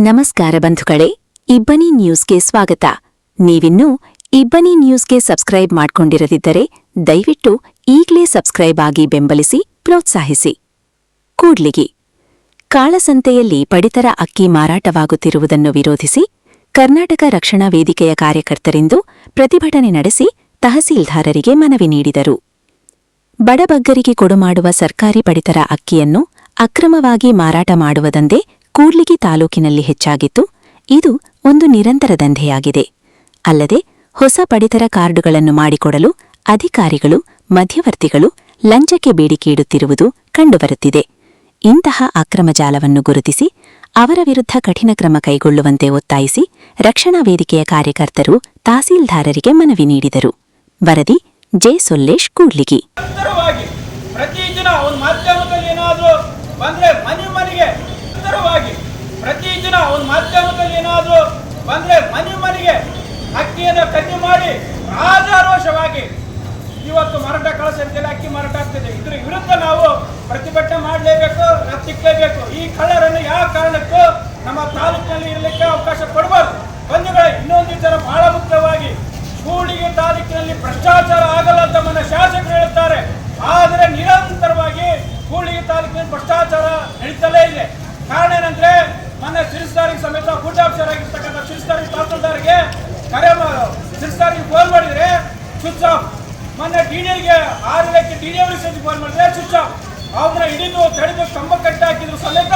ನಮಸ್ಕಾರ ಬಂಧುಗಳೇ, ಇಬ್ಬನಿ ನ್ಯೂಸ್ಗೆ ಸ್ವಾಗತ. ನೀವಿನ್ನೂ ಇಬ್ಬನಿ ನ್ಯೂಸ್ಗೆ ಸಬ್ಸ್ಕ್ರೈಬ್ ಮಾಡ್ಕೊಂಡಿರದಿದ್ದರೆ ದಯವಿಟ್ಟು ಈಗಲೇ ಸಬ್ಸ್ಕ್ರೈಬ್ ಆಗಿ ಬೆಂಬಲಿಸಿ, ಪ್ರೋತ್ಸಾಹಿಸಿ. ಕೂಡ್ಲಿಗಿ ಕಾಳಸಂತೆಯಲ್ಲಿ ಪಡಿತರ ಅಕ್ಕಿ ಮಾರಾಟವಾಗುತ್ತಿರುವುದನ್ನು ವಿರೋಧಿಸಿ ಕರ್ನಾಟಕ ರಕ್ಷಣಾ ವೇದಿಕೆಯ ಕಾರ್ಯಕರ್ತರಿಂದು ಪ್ರತಿಭಟನೆ ನಡೆಸಿ ತಹಸೀಲ್ದಾರರಿಗೆ ಮನವಿ ನೀಡಿದರು. ಬಡಬಗ್ಗರಿಗೆ ಕೊಡುಮಾಡುವ ಸರ್ಕಾರಿ ಪಡಿತರ ಅಕ್ಕಿಯನ್ನು ಅಕ್ರಮವಾಗಿ ಮಾರಾಟ ಮಾಡುವುದಂದೇ ಕೂಡ್ಲಿಗಿ ತಾಲೂಕಿನಲ್ಲಿ ಹೆಚ್ಚಾಗಿತ್ತು. ಇದು ಒಂದು ನಿರಂತರ ದಂಧೆಯಾಗಿದೆ. ಅಲ್ಲದೆ ಹೊಸ ಪಡಿತರ ಕಾರ್ಡುಗಳನ್ನು ಮಾಡಿಕೊಡಲು ಅಧಿಕಾರಿಗಳು, ಮಧ್ಯವರ್ತಿಗಳು ಲಂಚಕ್ಕೆ ಬೇಡಿಕೆ ಇಡುತ್ತಿರುವುದು ಕಂಡುಬರುತ್ತಿದೆ. ಇಂತಹ ಅಕ್ರಮ ಜಾಲವನ್ನು ಗುರುತಿಸಿ ಅವರ ವಿರುದ್ಧ ಕಠಿಣ ಕ್ರಮ ಕೈಗೊಳ್ಳುವಂತೆ ಒತ್ತಾಯಿಸಿ ರಕ್ಷಣಾ ವೇದಿಕೆಯ ಕಾರ್ಯಕರ್ತರು ತಹಸೀಲ್ದಾರರಿಗೆ ಮನವಿ ನೀಡಿದರು. ವರದಿ ಜೆ. ಸೊಲ್ಲೇಶ್, ಕೂಡ್ಲಿಗಿ. ಪ್ರತಿದಿನ ಒಂದು ಮಾಧ್ಯಮದಲ್ಲಿ ಏನಾದರೂ ಬಂದ್ರೆ ಮನೆಗೆ ಅಕ್ಕಿಯನ್ನು ಖರೀದಿ ಮಾಡಿ ರಾಜಾರೋಷವಾಗಿ ಇವತ್ತು ಮಾರಾಟ ಕಳಸಂತೆಯಲ್ಲಿ ಅಕ್ಕಿ ಮಾರಾಟ ಆಗ್ತಿದೆ. ಇದ್ರ ವಿರುದ್ಧ ನಾವು ಪ್ರತಿಭಟನೆ ಮಾಡಲೇಬೇಕು, ತಿಕ್ಕಲೇಬೇಕು. ಈ ಕಳ್ಳರನ್ನು ಯಾವ ಕಾರಣಕ್ಕೂ ನಮ್ಮ ತಾಲೂಕಿನಲ್ಲಿ ಇರಲಿಕ್ಕೆ ಅವಕಾಶ ಕೊಡಬಾರ್ದು. ಬಂಧುಗಳೇ, ಇನ್ನೊಂದು ವಿಚಾರ ಬಹಳ ಮುಖ್ಯವಾಗಿ, ಕೂಡ್ಲಿಗಿ ತಾಲೂಕಿನಲ್ಲಿ ಭ್ರಷ್ಟಾಚಾರ ಆಗಲ್ಲ ಅಂತ ಮನ ಶಾಸಕರು ಹೇಳುತ್ತಾರೆ. ಆದರೆ ನಿರಂತರವಾಗಿ ಕೂಡ್ಲಿಗಿ ತಾಲೂಕಿನಲ್ಲಿ ಭ್ರಷ್ಟಾಚಾರ ನಡೀತಲೇ ಇದೆ. ಕಾರಣ ಏನಂದ್ರೆ, ಮೊನ್ನೆ ಸಿರಿಸ್ತಾರಿಗೆ ಸಮೇತ ಗೂಢಾಫೀಸರ್ ಆಗಿರ್ತಕ್ಕಂಥ ಸಿರಿಸ್ತಾರಿ ತಹಸೀಲ್ದಾರ್ಗೆ ಸಿರಿಸ್ತಾರಿಗೆ ಫೋನ್ ಮಾಡಿದ್ರೆ ಸ್ವಿಚ್ ಆಫ್. ಮೊನ್ನೆ ಡಿಡಿಗೆ 6 ಇಲಾಖೆ ಡಿಡಿ ಅವರಿಗೆ ಸಹ ಫೋನ್ ಮಾಡಿದ್ರೆ ಸ್ವಿಚ್ ಆಫ್. ಅವ್ರನ್ನ ಹಿಡಿದು ತಡೆದು ಕಂಬ ಕಟ್ಟಿ ಹಾಕಿದ್ರು ಸಮೇತ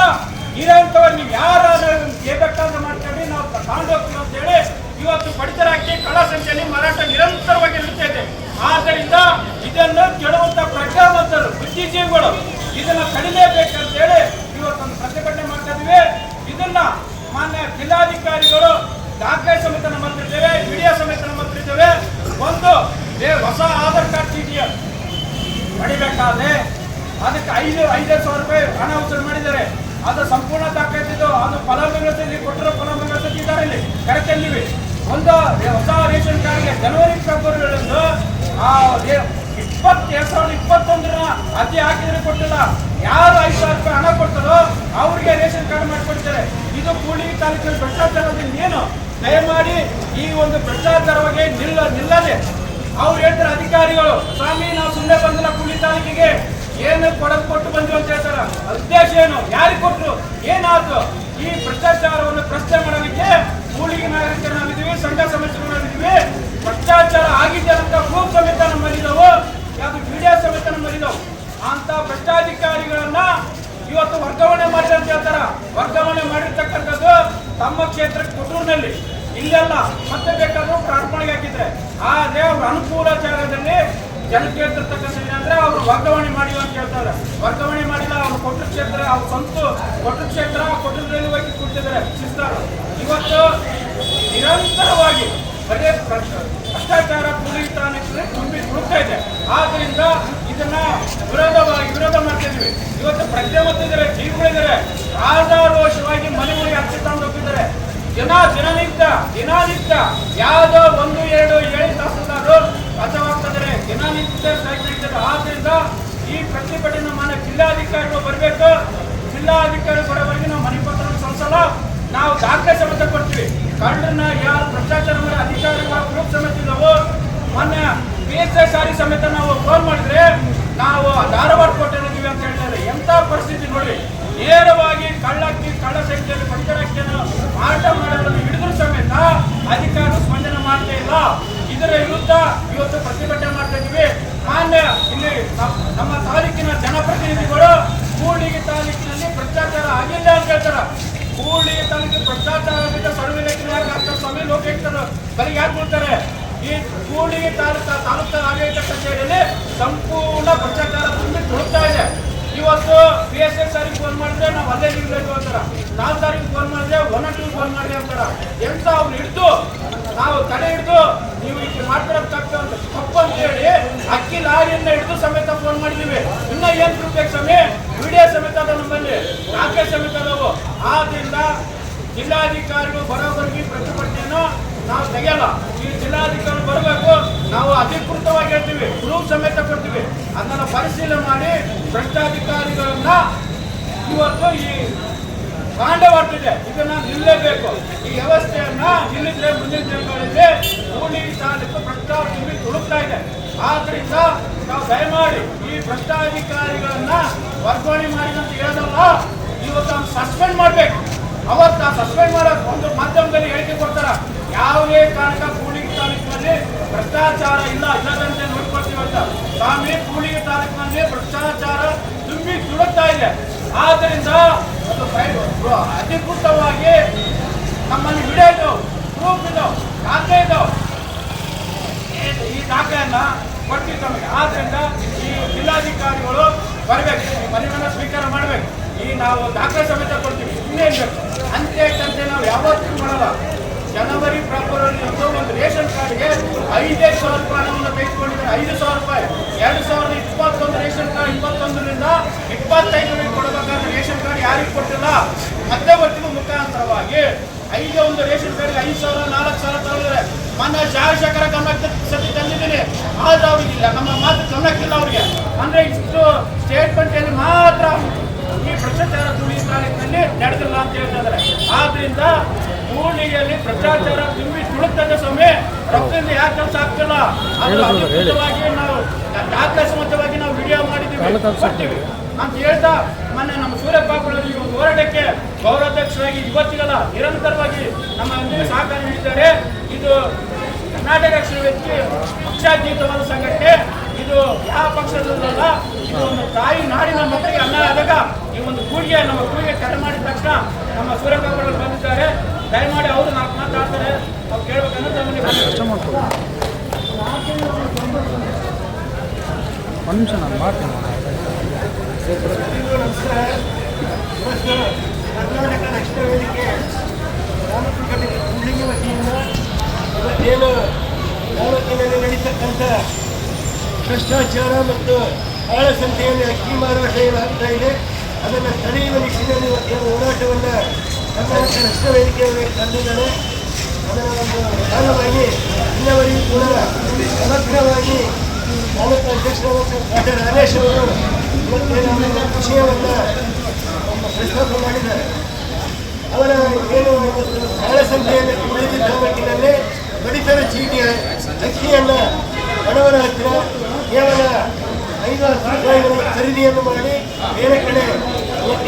ಇರೋಂಥವ್ರು ನೀವು ಯಾರು ಬೇಕಾದ್ರೆ ಮಾಡ್ಕೊಳ್ಳಿ, ನಾವು ತಗೊಂಡು ಹೋಗ್ತೀವಿ ಅಂತ ಹೇಳಿ ಇವತ್ತು ಪಡಿತರ ಹಾಕಿ ಕಳ್ಳ ಸಂಖ್ಯೆಯಲ್ಲಿ ಮಾರಾಟ ನಿರಂತರವಾಗಿ ನಡೀತಾ ಇದೆ. ಆದ್ದರಿಂದ ಇದನ್ನು ಕೇಳುವಂತ ಪ್ರಜ್ಞಾವಂತರು, ಬುದ್ಧಿಜೀವಿಗಳು ಇದನ್ನ ತಡಿಲೇಬೇಕಂತ ಹೇಳಿ ಇವತ್ತೊಂದು ಪ್ರತಿಭಟನೆ ಮಾಡ್ತಾ ಇದೀವಿ. ಇದನ್ನ ಮಾನ್ಯ ಜಿಲ್ಲಾಧಿಕಾರಿಗಳು ದಾಖಲೆ ಸಮೇತ ನಮ್ಮ ಹತ್ರ ಇದ್ದೇವೆ, ವಿಡಿಯೋ ಸಮೇತ ನಮ್ಮ ಹತ್ರ ಇದ್ದೇವೆ. ಒಂದು ಹೊಸ ಆಧಾರ್ ಕಾರ್ಡ್ ಚೀಟಿ ಪಡಿಬೇಕಾದ್ರೆ ಅದಕ್ಕೆ 5,000 ರೂಪಾಯಿ ಹಣ ವಸೂಲು ಮಾಡಿದ್ದಾರೆ. ಅದು ಸಂಪೂರ್ಣ ದಾಖಲಿದ್ದು, ಅದು ಫಲಾನುಭವಿಗಳಲ್ಲಿ ಕೊಟ್ಟರು, ಫಲಾನುಭವಿಗಳು ಇದ್ದಾರೆ, ಇಲ್ಲಿ ಕರೆತಲ್ಲಿವೆ. ಒಂದು ಹೊಸ ರೇಷನ್ ಕಾರ್ಡ್ಗೆ ಜನವರಿ ಫೆಬ್ರವರಿಗಳಂದು 2021 ಅರ್ಜಿ ಹಾಕಿದ್ರೆ ಕೊಟ್ಟಿಲ್ಲ. ಯಾರು 5,000 ರೂಪಾಯಿ ಹಣ ಕೊಡ್ತಾರೋ ಅವ್ರಿಗೆ ರೇಷನ್ ಕಾರ್ಡ್ ಮಾಡಿಕೊಡ್ತಾರೆ. ಇದು ಕೂಡ್ಲಿಗಿ ತಾಲೂಕಿನ ಭ್ರಷ್ಟಾಚಾರದಿಂದ ಏನು ದಯಮಾಡಿ ಈ ಒಂದು ಭ್ರಷ್ಟಾಚಾರವಾಗಿ ನಿಲ್ಲದೆ ಅವ್ರು ಹೇಳ್ತಾರೆ ಅಧಿಕಾರಿಗಳು, ಸ್ವಾಮಿ ನಾವು ಸುಮ್ಮನೆ ಬಂದಿಲ್ಲ, ಕೂಡ್ಲಿಗಿ ತಾಲೂಕಿಗೆ ಏನು ಕೊಟ್ಟು ಬಂದ್ವಿ ಅಂತ ಹೇಳ್ತಾರ. ಉದ್ದೇಶ ಏನು, ಯಾರಿಗೆ ಕೊಟ್ಟರು, ಏನಾದ್ರು ಈ ಭ್ರಷ್ಟಾಚಾರವನ್ನು ಪ್ರಶ್ನೆ ಮಾಡೋದಕ್ಕೆ ಕೂಡ್ಲಿಗಿ ನಾಗರಿಕರು ನಾವಿದ್ದೀವಿ, ಸಂಘ ಸಂಸ್ಥೆಗಳು ನಾವಿದ್ದೀವಿ. ಭ್ರಷ್ಟಾಚಾರ ಆಗಿದೆ ಅಂತ ಪ್ರೂಫ್ ಸಮೇತ ನಮ್ಮಲ್ಲಿದ್ದಾವೆ, ಯಾವುದು ವಿಡಿಯೋ ಸಮೇತ ನಮ್ಮಲ್ಲಿದ್ದಾವೆ. ಅಂತ ಭ್ರಷ್ಟಾಧಿಕಾರಿಗಳನ್ನ ಇವತ್ತು ವರ್ಗಾವಣೆ ಮಾಡಿ ಅಂತ ಹೇಳ್ತಾರ. ವರ್ಗಾವಣೆ ಮಾಡಿರ್ತಕ್ಕಂಥದ್ದು ತಮ್ಮ ಕ್ಷೇತ್ರಕ್ಕೆ ಕೊಟ್ಟೂರಿನಲ್ಲಿ, ಇಲ್ಲೆಲ್ಲ ಮತ್ತೆ ಬೇಕಾದ್ರೂ ಪ್ರಾರ್ಪಣೆಗೆ ಹಾಕಿದ್ರೆ. ಆದ್ರೆ ಅವ್ರ ಅನುಕೂಲ ಜಾಗದಲ್ಲಿ ಜನಕ್ಕೆ ಹೇಳ್ತಿರ್ತಕ್ಕಂಥ ಏನಂದ್ರೆ ಅವ್ರು ವರ್ಗಾವಣೆ ಮಾಡಿಲ್ಲ ಅಂತ ಹೇಳ್ತಾರೆ. ವರ್ಗಾವಣೆ ಮಾಡಿಲ್ಲ, ಅವ್ರು ಕೊಟ್ಟ ಕ್ಷೇತ್ರ, ಅವ್ರ ಸ್ವಂತ ಕೊಟ್ಟ ಕ್ಷೇತ್ರ ಕೊಟ್ಟೂರಲ್ಲಿ ಹೋಗಿ ಕೊಡ್ತಿದ್ದಾರೆ ಶಿಸ್ತಾರು. ಇವತ್ತು ನಿರಂತರವಾಗಿ ಬರೀ ಭ್ರಷ್ಟಾಚಾರ ಕೂಡ್ಲಿಗಿ ತಾಲೂಕಿನಲ್ಲಿ ತುಂಬಿ ತುಳುಕ್ತಾ ಇದೆ. ಆದ್ರಿಂದ ಇದನ್ನ ವಿರೋಧ ಮಾಡ್ತಿದ್ವಿ. ಇವತ್ತು ಪ್ರಜ್ಞಾವಂತಿದ್ದಾರೆ, ಜೀವಿಗಳಿದ್ದಾರೆ, ರಾಜಾರೋಷವಾಗಿ ಮನೆಗಳಿಗೆ ಅಕ್ಕಿ ತಗೊಂಡು ಹೋಗಿದ್ದಾರೆ. ದಿನನಿತ್ಯ ಯಾವುದೋ 1-2 ಹೇಳಿ ತಹಸೀಲ್ದಾರರು ರಜವಾಗ್ತಿದ್ದಾರೆ, ದಿನನಿತ್ಯ ಸಾಯ್ತಿದ್ದಾರೆ. ಆದ್ರಿಂದ ಈ ಪ್ರತಿಭಟನೆ ಮಾನ್ಯ ಜಿಲ್ಲಾಧಿಕಾರಿಗಳು ಬರಬೇಕು. ಜಿಲ್ಲಾಧಿಕಾರಿ ಬರೋವರೆಗೆ ನಾವು ಮನೆ ಪತ್ರ ಸಲ್ಲಿಸಲ್ಲ, ನಾವು ದಾಖಲೆ ಸಮೇತ ಕೊಡ್ತೀವಿ. ಕಳ್ಳರನ್ನ ಯಾರು ಭ್ರಷ್ಟಾಚಾರ ಮಾಡಿ ಅಧಿಕಾರಿಗಳ ಗ್ರೂಪ್ ಸಮೇತ ಇದ್ದಾವೆ. ಮೊನ್ನೆ PSI ಸಮೇತ ನಾವು ಫೋನ್ ಮಾಡಿದ್ರೆ ನಾವು ಧಾರವಾಡ ಕೊಟ್ಟಿದ್ದೀವಿ ಅಂತ ಹೇಳ್ತಾರೆ. ಎಂತ ಪರಿಸ್ಥಿತಿ ನೋಡಿ, ನೇರವಾಗಿ ಕಳ್ಳ ಸಂಖ್ಯೆಯಲ್ಲಿ ಪಡಿತರ ಅಕ್ಕಿಯನ್ನು ಮಾರಾಟ ಮಾಡೋದನ್ನು ಹಿಡಿದ್ರು ಸಮೇತ ಅಧಿಕಾರಿಗಳು ಸ್ಪಂದನೆ ಮಾಡ್ತಾ ಇಲ್ಲ. ಇದರ ವಿರುದ್ಧ ಇವತ್ತು ಪ್ರತಿಭಟನೆ ಮಾಡ್ತಾ ಇದ್ದೀವಿ. ಮಾನ್ಯ ಇಲ್ಲಿ ನಮ್ಮ ತಾಲೂಕಿನ ಜನಪ್ರತಿನಿಧಿಗಳು ಕೂಡ್ಲಿಗಿ ತಾಲೂಕಿನಲ್ಲಿ ಭ್ರಷ್ಟಾಚಾರ ಆಗಿಲ್ಲ ಅಂತ ಹೇಳ್ತಾರ. ಕೂಡ್ಲಿಗಿ ತಾಲೂಕಿನ ಭ್ರಷ್ಟಾಚಾರದಿಂದ ಸರ್ವೇಕ್ಷಣೆ ಸ್ವಾಮಿ ಲೋಕಾಯುಕ್ತರು ಬಲಿಗೆ ಹಾಕ್ಬಿಡ್ತಾರೆ. ಈ ಕೂಡ್ಲಿಗಿ ತಾಲೂಕು ಆಡಳಿತ ಕಚೇರಿಯಲ್ಲಿ ಸಂಪೂರ್ಣ ಭ್ರಷ್ಟಾಚಾರ ತುಂಬಿ ತುಳುಕ್ತಾ ಇದೆ. ಇವತ್ತು PSI ಫೋನ್ ಮಾಡಿದ್ರೆ ನಾವು ಅಲ್ಲೇ ನಿಲ್ಬೇಕು ಅಂತಾರ, 4 ತಾರೀಕು ಫೋನ್ ಮಾಡಿದ್ರೆ 1-2 ಫೋನ್ ಮಾಡಿ ಅಂತಾರ. ಎಂತ ಅವ್ರು ಹಿಡಿದು ನಾವು ತಡೆ ಹಿಡಿದು ನೀವು ಈಗ ಮಾಡ್ಕೊಡೋದು ತಪ್ಪು ಅಂತ ಹೇಳಿ ಅಕ್ಕಿ ಲಾರಿಯನ್ನ ಹಿಡಿದು ಸಮೇತ ಫೋನ್ ಮಾಡಿದೀವಿ. ಇನ್ನ ಏನ್ ಬೇಕು ಸಮಯ ವಿಡಿಯೋ ಸಮೇತ ಅದ, ನಮ್ಮಲ್ಲಿ ದಾಖಲೆ ಸಮೇತ ಅದಾವು. ಆದ್ರಿಂದ ಜಿಲ್ಲಾಧಿಕಾರಿಗಳು ಬರೋವರೆಗೆ ಪ್ರತಿಭಟನೆಯನ್ನು ನಾವು ತೆಗೆಯಲ್ಲ. ಈ ಜಿಲ್ಲಾಧಿಕಾರಿ ಬರಬೇಕು, ನಾವು ಅಧಿಕೃತವಾಗಿ ಹೇಳ್ತೀವಿ, ಪ್ರೂಫ್ ಸಮೇತ ಕೊಡ್ತೀವಿ. ಅದನ್ನ ಪರಿಶೀಲನೆ ಮಾಡಿ ಭ್ರಷ್ಟಾಧಿಕಾರಿಗಳನ್ನ ಇವತ್ತು ಈ ಕಾಂಡವಾಡ್ತಿದೆ, ಇದನ್ನ ನಿಲ್ಲಬೇಕು. ಮಾಡಬೇಕು. ಈ ವ್ಯವಸ್ಥೆಯನ್ನ ಇಲ್ಲಿದ್ರೆ ಮುಂದಿನ ದಿನಗಳಲ್ಲಿ ಕೂಡ್ಲಿಗಿ ತಾಲೂಕು ಭ್ರಷ್ಟಾಚಾರ ತುಂಬಿ ತುಳುಕ್ತಾ ಇದೆ. ಆದ್ರಿಂದ ನಾವು ದಯಮಾಡಿ ಈ ಭ್ರಷ್ಟಾಧಿಕಾರಿಗಳನ್ನ ವರ್ಗಾವಣೆ ಮಾಡಿದಂತ ಹೇಳೋದಲ್ಲ, ಇವತ್ತು ಸಸ್ಪೆಂಡ್ ಮಾಡ್ಬೇಕು. ಅವತ್ತು ಸಸ್ಪೆಂಡ್ ಮಾಡೋ ಒಂದು ಮಾಧ್ಯಮದಲ್ಲಿ ಹೇಳಿಕೆ ಕೊಡ್ತಾರ, ಯಾವುದೇ ಕಾರಣಕ್ಕ ಕೂಡ್ಲಿಗಿ ತಾಲೂಕಿನಲ್ಲಿ ಭ್ರಷ್ಟಾಚಾರ ಇಲ್ಲದಂತೆ ನೋಡ್ಕೊಳ್ತೀವಿ ಅಂತ. ಸ್ವಾಮಿ, ಕೂಡ್ಲಿಗಿ ತಾಲೂಕಿನಲ್ಲಿ ಭ್ರಷ್ಟಾಚಾರ ತುಂಬಿ ತುಳುಕ್ತಾ ಇದೆ. ಆದ್ದರಿಂದ ಅಧಿಕೃತವಾಗಿ ನಮ್ಮಲ್ಲಿ ವಿಡಿಯೋ ಇದ್ದಾವೆ, ಪ್ರೂಫ್ ಇದ್ದಾವೆ, ದಾಖಲೆ ಇದ್ದಾವೆ. ಈ ದಾಖಲೆಯನ್ನ ಕೊಡ್ತೀವಿ ತಮಗೆ. ಆದ್ರಿಂದ ಈ ಜಿಲ್ಲಾಧಿಕಾರಿಗಳು ಬರಬೇಕು, ಮನೆಯನ್ನ ಸ್ವೀಕಾರ ಮಾಡಬೇಕು. ಈ ನಾವು ದಾಖಲೆ ಸಮೇತ ಕೊಡ್ತೀವಿ. ಇನ್ನೇನು ಬೇಕು ಅಂತೆ ನಾವು ಯಾವತ್ತೂ ಮಾಡಲ್ಲ. ಜನವರಿ ಫೆಬ್ರವರಿ ಒಂದು ರೇಷನ್ ಕಾರ್ಡ್ಗೆ 5,000 ರೂಪಾಯಿ ಹಣವನ್ನು ತೆಗೆದುಕೊಂಡಿದ್ದಾರೆ. 5,000 ರೂಪಾಯಿ 2021 ರೇಷನ್ ಕಾರ್ಡ್ 21ರಿಂದ 25 ಕೊಡಬೇಕಾದ್ರೆ ರೇಷನ್ ಕಾರ್ಡ್ ಯಾರಿಗೂ ಕೊಟ್ಟಿಲ್ಲ. ಮಧ್ಯವರ್ತಿಗಳ ಮುಖಾಂತರವಾಗಿ ಒಂದು ರೇಷನ್ ಕಾರ್ಡ್ಗೆ 5,000 4,000 ತಗೊಂಡಿದ್ದಾರೆ. ಮೊನ್ನೆ ಶಾಸಕರ ಗಮನಕ್ಕೆ ಸತಿ ತಂದಿದ್ದೀನಿ, ಆದ್ರೆ ಅವ್ರಿಗಿಲ್ಲ, ನಮ್ಮ ಮಾತು ಗಮನಕ್ಕಿಲ್ಲ ಅವ್ರಿಗೆ. ಅಂದ್ರೆ ಇಷ್ಟು ಸ್ಟೇಟ್ಮೆಂಟ್ ಮಾತ್ರ ಈ ಭ್ರಷ್ಟಾಚಾರ ಕೂಡ್ಲಿಗಿ ತಾಲೂಕಿನಲ್ಲಿ ನಡೆದಿಲ್ಲ ಅಂತ ಹೇಳ್ತಾ ಇದ್ದಾರೆ. ಆದ್ರಿಂದ ಕೂಡ್ಲಿಗಿಯಲ್ಲಿ ಭ್ರಷ್ಟಾಚಾರ ತುಂಬಿ ತುಳುಕ್ತದೆ ಸ್ವಾಮಿ. ರೊಕ್ಕದಿಂದ ಯಾಕೆ ಕೆಲಸ ಆಗ್ತಿಲ್ಲ, ಅದು ಅಧಿಕೃತವಾಗಿ ನಾವು ದಾಖಲೆ ಸಮೇತವಾಗಿ ನಾವು ವಿಡಿಯೋ ಮಾಡಿದ್ದೀವಿ ಅಂತ ಹೇಳ್ತಾ, ಮೊನ್ನೆ ನಮ್ಮ ಸೂರ್ಯಪಾಪುರ ಈ ಒಂದು ಹೋರಾಟಕ್ಕೆ ಗೌರವಾಧ್ಯಕ್ಷರಾಗಿ ಇವತ್ತಿಗೆಲ್ಲ ನಿರಂತರವಾಗಿ ನಮ್ಮ ಜೊತೆ ಸಹಕಾರ ನೀಡಿದ್ದಾರೆ. ಇದು ಕರ್ನಾಟಕ ಕ್ಷೇತ್ರಕ್ಕೆ ಪಕ್ಷಾತೀತವಾದ ಸಂಘಟನೆ. ಇದು ಯಾವ ಪಕ್ಷದಲ್ಲ, ಇದು ಒಂದು ತಾಯಿ ನಾಡಿನ ಮಕ್ಕಳಿಗೆ ಅನ್ನ ಆದಾಗ ಈ ಒಂದು ಕೂಡಿಗೆ ನಮ್ಮ ಕೂಡಿಗೆ ಕರೆ ಮಾಡಿದ ತಕ್ಷಣ ನಮ್ಮ ಸೂರ್ಯಪಾಪುರಗಳು ಬಂದಿದ್ದಾರೆ. ದಯಮಾಡಿ ಅವರು ನಾಲ್ಕು ಮಾತಾಡ್ತಾರೆ, ನಾವು ಕೇಳ್ಬೇಕನ್ನೋದು ನಮಗೆ ಒಂದು ನಿಮಿಷ ನಾನು ಮಾಡ್ತೀನಿ. ಕರ್ನಾಟಕ ರಕ್ಷಣಾ ವೇದಿಕೆ ಕೂಡ್ಲಿಗಿ ವತಿಯಿಂದ ಇವತ್ತೇನು ತಾಲೂಕಿನಲ್ಲಿ ನಡೀತಕ್ಕಂಥ ಭ್ರಷ್ಟಾಚಾರ ಮತ್ತು ಕಾಳಸಂತೆಯಲ್ಲಿ ಅಕ್ಕಿ ಮಾರಾಟ ಏನಾಗ್ತಾ ಇದೆ ಅದನ್ನು ತಡೆಯುವ ನಿಟ್ಟಿನಲ್ಲಿ ಇವತ್ತೇನು ಹೋರಾಟವನ್ನು ಕರ್ನಾಟಕ ರಕ್ಷಣಾ ವೇದಿಕೆಯವರಿಗೆ ತಂದಿದ್ದಾರೆ. ಅದರ ಒಂದು ಭಾಗವಾಗಿ ಇನ್ನವರೆಗೂ ಕೂಡ ಸಮಗ್ರವಾಗಿ ತಾಲೂಕು ಅಧ್ಯಕ್ಷರಾದ ಡಾಕ್ಟರ್ ರಾಜೇಶ್ ಅವರು ಇವತ್ತೇನು ವಿಷಯವನ್ನು ಪ್ರಸ್ತಾಪ ಮಾಡಿದ್ದಾರೆ. ಅವರ ಏನು ಕಾಳಸಂತೆಯಲ್ಲಿ ಕೂಡ್ಲಿಗಿ ತಾಲೂಕಿನಲ್ಲಿ ಪಡಿತರ ಚೀಟಿಯ ಅಕ್ಕಿಯನ್ನು ಬಡವರ ಹತ್ತಿರ ಕೇವಲ 5,000 ರೂಪಾಯಿಗಳ ಖರೀದಿಯನ್ನು ಮಾಡಿ ಬೇರೆ ಕಡೆ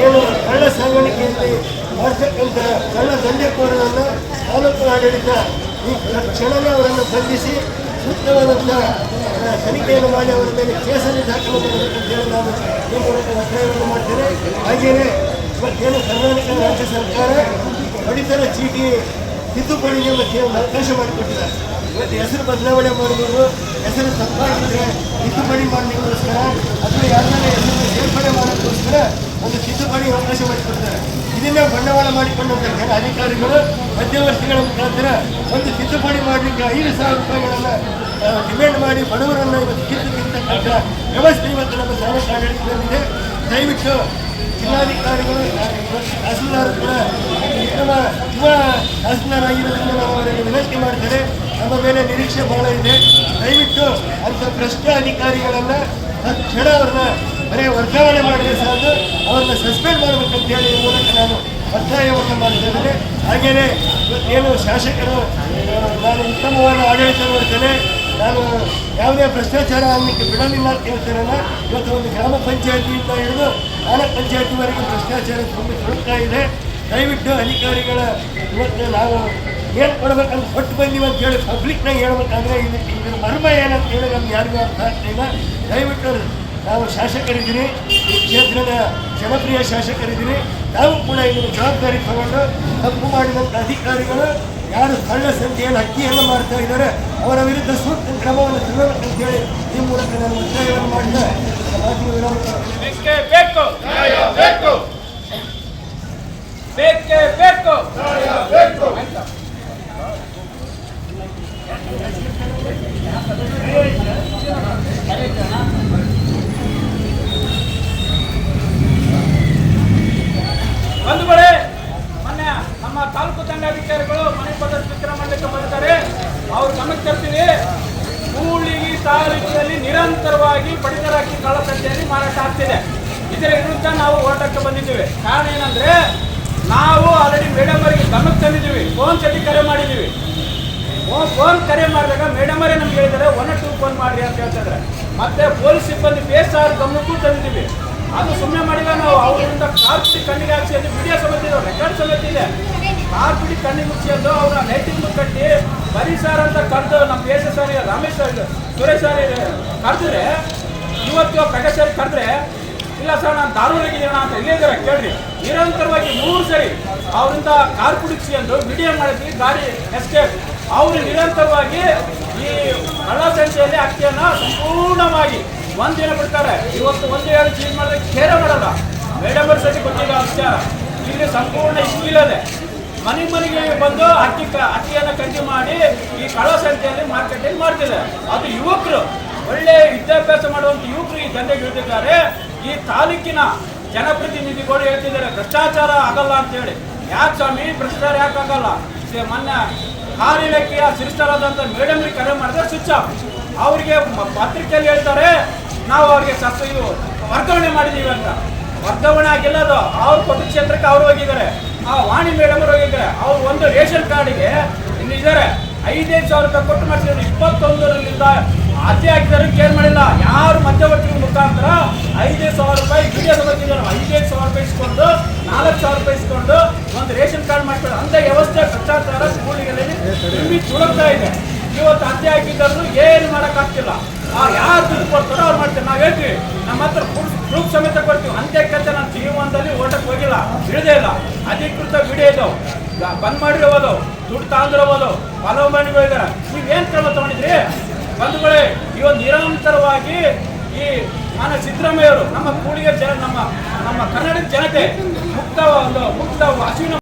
ಏನು ಕಳ್ಳ ಸಾಗಾಣಿಕೆಯಲ್ಲಿ ಮಾಡ್ತಕ್ಕಂಥ ಕಳ್ಳ ದಂಧೆಕೋರರನ್ನು ತಾಲೂಕು ಆಡಳಿತ ಈ ಕ್ಷಣವೇ ಅವರನ್ನು ಬಂಧಿಸಿ ಸೂಕ್ತವಾದಂಥ ತನಿಖೆಯನ್ನು ಮಾಡಿ ಅವರ ಮೇಲೆ ಕೇಸನ್ನು ದಾಖಲು ಮಾಡಬೇಕಂತ ಹೇಳಿ ನಾನು ಈ ಮೂಲಕ ಒತ್ತಾಯವನ್ನು ಮಾಡ್ತೇನೆ. ಹಾಗೆಯೇ ಇವತ್ತೇನು ಕರ್ನಾಟಕ ರಾಜ್ಯ ಸರ್ಕಾರ ಪಡಿತರ ಚೀಟಿ ತಿದ್ದುಪಡಿಗೆ ಮತ್ತೆ ಒಂದು ಅವಕಾಶ ಮಾಡಿಕೊಟ್ಟಿದ್ದಾರೆ. ಇವತ್ತು ಹೆಸರು ಬದಲಾವಣೆ ಮಾಡ್ಬೋದು, ಹೆಸರು ತಪ್ಪಾಗಿದ್ದರೆ ತಿದ್ದುಪಡಿ ಮಾಡಲಿಕ್ಕೋಸ್ಕರ ಅಥವಾ ಯಾರನ್ನ ಹೆಸರನ್ನು ಸೇರ್ಪಡೆ ಮಾಡೋಕ್ಕೋಸ್ಕರ ಒಂದು ತಿದ್ದುಪಡಿ ಅವಕಾಶ ಮಾಡಿಕೊಡ್ತಾರೆ. ಇದನ್ನೇ ಬಂಡವಾಳ ಮಾಡಿಕೊಂಡಂಥ ಕೆಲ ಅಧಿಕಾರಿಗಳು ಮಧ್ಯವರ್ತಿಗಳ ಮುಖಾಂತರ ಒಂದು ತಿದ್ದುಪಡಿ ಮಾಡಲಿಕ್ಕೆ 5,000 ರೂಪಾಯಿಗಳನ್ನು ಡಿಮ್ಯಾಂಡ್ ಮಾಡಿ ಬಡವರನ್ನು ಇವತ್ತು ಕಿತ್ತಕ್ಕಂಥ ವ್ಯವಸ್ಥೆ ಇವತ್ತು ನಮ್ಮ ತಾಲೂಕು ಆಡಳಿತದಲ್ಲಿದೆ. ದಯವಿಟ್ಟು ಜಿಲ್ಲಾಧಿಕಾರಿಗಳು ತಹಸೀಲ್ದಾರ್ ಕೂಡ ಉತ್ತಮ ಯುವ ತಹಸೀಲ್ದಾರ್ ಆಗಿರೋದ್ರಿಂದ ನಾವು ಅವರಿಗೆ ವಿನಂತಿ ಮಾಡ್ತೇನೆ. ನಮ್ಮ ಮೇಲೆ ನಿರೀಕ್ಷೆ ಬಹಳ ಇದೆ. ದಯವಿಟ್ಟು ಅಂಥ ಭ್ರಷ್ಟ ಅಧಿಕಾರಿಗಳನ್ನು ತಕ್ಷಣ ಅವ್ರನ್ನ ಬರೀ ವರ್ಗಾವಣೆ ಮಾಡಿದ್ರೆ ಸಾಕು, ಅವ್ರನ್ನ ಸಸ್ಪೆಂಡ್ ಮಾಡಬೇಕಂತ ಹೇಳಿ ಈ ಮೂಲಕ ನಾನು ಒತ್ತಾಯವನ್ನು ಮಾಡ್ತಿದ್ದೇನೆ. ಹಾಗೆಯೇ ಇವತ್ತೇನು ಶಾಸಕರು ನಾನು ಉತ್ತಮವಾದ ಆಡಳಿತ ನೋಡ್ತೇನೆ, ನಾನು ಯಾವುದೇ ಭ್ರಷ್ಟಾಚಾರ ಆಗಲಿಕ್ಕೆ ಬಿಡಲಿಲ್ಲ ಅಂತ ಹೇಳ್ತಾರಲ್ಲ. ಇವತ್ತು ಒಂದು ಗ್ರಾಮ ಪಂಚಾಯತಿಯಿಂದ ಹಿಡಿದು ತಾಲೂಕ್ ಪಂಚಾಯತಿವರೆಗೆ ಭ್ರಷ್ಟಾಚಾರ ತುಂಬ ತುಳುಕ್ತಾ ಇದೆ. ದಯವಿಟ್ಟು ಅಧಿಕಾರಿಗಳ ಇವತ್ತು ನಾವು ಏನು ಕೊಡ್ಬೇಕಂತ ಕೊಟ್ಟು ಬಂದೀವಿ ಅಂತ ಹೇಳಿ ಪಬ್ಲಿಕ್ನಾಗ ಹೇಳ್ಬೇಕಾದ್ರೆ ಇದರ ಮರ್ಮ ಏನಂತ ಹೇಳಿ ನಮ್ಗೆ ಯಾರಿಗೂ ಅರ್ಥ ಆಗ್ತಿಲ್ಲ. ದಯವಿಟ್ಟು ನಾವು ಶಾಸಕರಿದ್ದೀರಿ, ಈ ಕ್ಷೇತ್ರದ ಜನಪ್ರಿಯ ಶಾಸಕರಿದ್ದೀರಿ, ನಾವು ಕೂಡ ಇದನ್ನು ಜವಾಬ್ದಾರಿ ತಗೊಂಡು ತಪ್ಪು ಮಾಡಿದಂಥ ಅಧಿಕಾರಿಗಳು ಯಾರು ಕಳ್ಳ ಸಂಖ್ಯೆಯನ್ನು ಅಕ್ಕಿಯನ್ನು ಮಾಡ್ತಾ ಇದ್ದಾರೆ ಅವರ ವಿರುದ್ಧ ಸೂಕ್ತ ಕ್ರಮವನ್ನು ತಗೊಳ್ಬೇಕಂತೇಳಿ ಈ ಮೂಲಕ ನಾನು ಒತ್ತಾಯವನ್ನು ಮಾಡಿದ ಮಾತಿನ ವಿರಾಮ. ಒಂದು ವೇಳೆ ಮೊನ್ನೆ ನಮ್ಮ ತಾಲೂಕು ದಂಡಾಧಿಕಾರಿಗಳು ಮನೆ ಪದ ಸ್ವೀಕಾರ ಮಾಡಲಿಕ್ಕೆ ಬರ್ತಾರೆ, ಅವ್ರು ಗಮನಕ್ಕೆ ತರ್ತೀವಿ. ಕೂಡ್ಲಿಗಿ ತಾಲೂಕಿನಲ್ಲಿ ನಿರಂತರವಾಗಿ ಪಡಿತರ ಅಕ್ಕಿ ಕಳ್ಳಸಂತೆಯಲ್ಲಿ ಮಾರಾಟ ಆಗ್ತಿದೆ. ಇದರ ವಿರುದ್ಧ ನಾವು ಹೋರಾಟಕ್ಕೆ ಬಂದಿದ್ದೇವೆ. ಕಾರಣ ಏನಂದ್ರೆ ನಾವು ಆಲ್ರೆಡಿ ಮೇಡಮ್ ಅವರಿಗೆ ಗಮನಕ್ಕೆ ಮಾಡಿದಾಗ ಮೇಡಮರೇ ನಮ್ಗೆ ಹೇಳಿದ್ದಾರೆ 1 ಫೋನ್ ಮಾಡಿ ಅಂತ ಹೇಳ್ತಿದ್ದಾರೆ. ಮತ್ತೆ ಪೊಲೀಸ್ ಸಿಬ್ಬಂದಿ ಬೇಸಾರ ಗಮನಕ್ಕೂ ತಂದಿದ್ದೀವಿ. ಅದು ಸುಮ್ಮನೆ ಮಾಡಿಲ್ಲ ನಾವು. ಅವರಿಂದ ಕಾರ್ಪಿಡಿ ಕಣ್ಣಿಗೆ ಹಾಕ್ಸಿ ಅದು ವಿಡಿಯೋ ಸಮೇತ ಇದೆ, ರೆಕಾರ್ಡ್ ಸಮೇತ ಇದೆ. ಕಾರ್ಪಿಡಿ ಕಣ್ಣಿಗೆ ಮುಚ್ಚಿ ಅದು ಅವರ ಲೈಟಿಂಗ್ ಕಟ್ಟಿ ಬರೀ ಸಾರ್ ಅಂತ ಕರೆದು ನಮ್ಮ ಪಿ ಎಸ್ ಸಾರಿ ರಾಮೇಶ್ ಸಾರಿ ಸುರೇಶ್ ಸಾರಿ ಕರೆದ್ರೆ, ಇವತ್ತು ಪ್ರಕಾಶ್ ಸಾರಿ ಕರೆದ್ರೆ ಇಲ್ಲ ಸರ್ ನಾನು ದಾರೂರಿಗಿದ್ದೀನ ಅಂತ ಇಲ್ಲೇ ಇದ್ದಾರೆ ಕೇಳ್ರಿ. ನಿರಂತರವಾಗಿ 3 ಸರಿ ಅವರಿಂದ ಕಾರ್ ಕುಡಿಸಿ ಅಂದು ವಿಡಿಯೋ ಮಾಡಿದ್ವಿ, ಗಾಡಿ ಎಸ್ಕೇಪ್. ಅವರು ನಿರಂತರವಾಗಿ ಈ ಕಳ್ಳ ಸಂಖ್ಯೆಯಲ್ಲಿ ಅಕ್ಕಿಯನ್ನು ಸಂಪೂರ್ಣವಾಗಿ ಒಂದಿನ ಬಿಡ್ತಾರೆ. ಇವತ್ತು 1-2 ಚೀಸ್ ಮಾಡಿದ್ರೆ ಕೇರೆ ಮಾಡಲ್ಲ. ಮೇಡಮರ್ ಸತಿ ಗೊತ್ತಿಲ್ಲ ವಿಚಾರ. ಇಲ್ಲಿ ಸಂಪೂರ್ಣ ಇಲ್ಲದೆ ಮನೆಗೆ ಬಂದು ಅಕ್ಕಿಯನ್ನು ಖರೀದಿ ಮಾಡಿ ಈ ಕಳ್ಳ ಸಂಖ್ಯೆಯಲ್ಲಿ ಮಾರ್ಕೆಟಿಂಗ್ ಮಾಡ್ತಿದೆ. ಅದು ಯುವಕರು, ಒಳ್ಳೆ ವಿದ್ಯಾಭ್ಯಾಸ ಮಾಡುವಂಥ ಯುವಕರು ಈ ದಂಧೆಗೆ ಇಳಿದಿದ್ದಾರೆ. ಈ ತಾಲೂಕಿನ ಜನಪ್ರತಿನಿಧಿಗಳು ಹೇಳ್ತಿದ್ದಾರೆ ಭ್ರಷ್ಟಾಚಾರ ಆಗಲ್ಲ ಅಂತೇಳಿ. ಯಾಕೆ ಸ್ವಾಮಿ ಭ್ರಷ್ಟಾಚಾರ ಯಾಕೆ ಆಗಲ್ಲ? ಮೊನ್ನೆ ಕಾರ್ ಇಲಾಖೆಯ ಸಿರಿಸ್ಟರಾದಂಥ ಮೇಡಮ್ರಿಗೆ ಕರೆ ಮಾಡಿದ್ರೆ ಸ್ವಿಚ್ ಆಫ್. ಅವರಿಗೆ ಪತ್ರಿಕೆಯಲ್ಲಿ ಹೇಳ್ತಾರೆ ನಾವು ಅವ್ರಿಗೆ ವರ್ಗಾವಣೆ ಮಾಡಿದ್ದೀವಿ ಅಂತ. ವರ್ಗಾವಣೆ ಆಗಿಲ್ಲ, ಅದು ಅವ್ರು ಕೊಟ್ಟ ಕ್ಷೇತ್ರಕ್ಕೆ ಅವ್ರು ಹೋಗಿದ್ದಾರೆ. ಆ ವಾಣಿ ಮೇಡಮ್ ಅವರು ಹೋಗಿದ್ದಾರೆ. ಅವ್ರು ಒಂದು ರೇಷನ್ ಕಾರ್ಡಿಗೆ ಇಲ್ಲಿದ್ದಾರೆ 5,000 ರೂಪಾಯಿ ಕೊಟ್ಟು ಮಾಡಿಸಿದ್ರು. 21ರಿಂದ ಅತಿ ಹಾಕಿದ್ದಾರೆ, ಕೇರ್ ಮಾಡಿಲ್ಲ. ಯಾರು ಮಧ್ಯವರ್ತಿಗಳ ಮುಖಾಂತರ 5,000 ರೂಪಾಯಿ ವಿಡಿಯೋ ತಗೋತಿದ್ದಾರೆ. 5,000 ರೂಪಾಯಿ ಇಸ್ಕೊಂಡು 4,000 ರೂಪಾಯಿ ಇಸ್ಕೊಂಡು ಒಂದು ರೇಷನ್ ಕಾರ್ಡ್ ಮಾಡ್ತಾರೆ. ಅಂತ ವ್ಯವಸ್ಥೆ ಭ್ರಷ್ಟಾಚಾರ ಸ್ಕೂಲಿಗಳಲ್ಲಿ ತುಂಬಿ ತುಳುಕ್ತಾ ಇದೆ. ಇವತ್ತು ಅತಿ ಹಾಕಿದ್ರು ಏನು ಮಾಡೋಕ್ಕಾಗ್ತಿಲ್ಲ. ಯಾರು ದುಡ್ಡು ಕೊಡ್ತಾರೋ ಅವ್ರು ಮಾಡ್ತಾರೆ. ನಾವು ಹೇಳ್ತೀವಿ ನಮ್ಮ ಹತ್ರ ಪ್ರೂಫ್ ಸಮೇತ ಕೊಡ್ತೀವಿ. ಅಂತ್ಯಕ್ಕಂತ ನಾನು ಜೀವನದಲ್ಲಿ ಓಟಕ್ಕೆ ಹೋಗಿಲ್ಲ, ಇಳಿದೇ ಇಲ್ಲ. ಅಧಿಕೃತ ವಿಡಿಯೋ ಇದಾವೆ, ಬಂದ್ ಮಾಡಿರೋದು, ದುಡ್ಡು ತಾಂದಿರೋದು, ಫಲಾನುಭವಿಗಳು ಇದ್ದಾರೆ. ನೀವೇನು ಕ್ರಮ ತಗೊಂಡಿದ್ರಿ ಬಂಧುಗಳೇ? ಇವತ್ತು ನಿರಂತರವಾಗಿ ಈ ಮಾನ್ಯ ಸಿದ್ದರಾಮಯ್ಯವರು ನಮ್ಮ ಕೂಡಿಗೆ ನಮ್ಮ ಕನ್ನಡದ ಜನತೆ ಮುಕ್ತ ಹಸಿವಿನ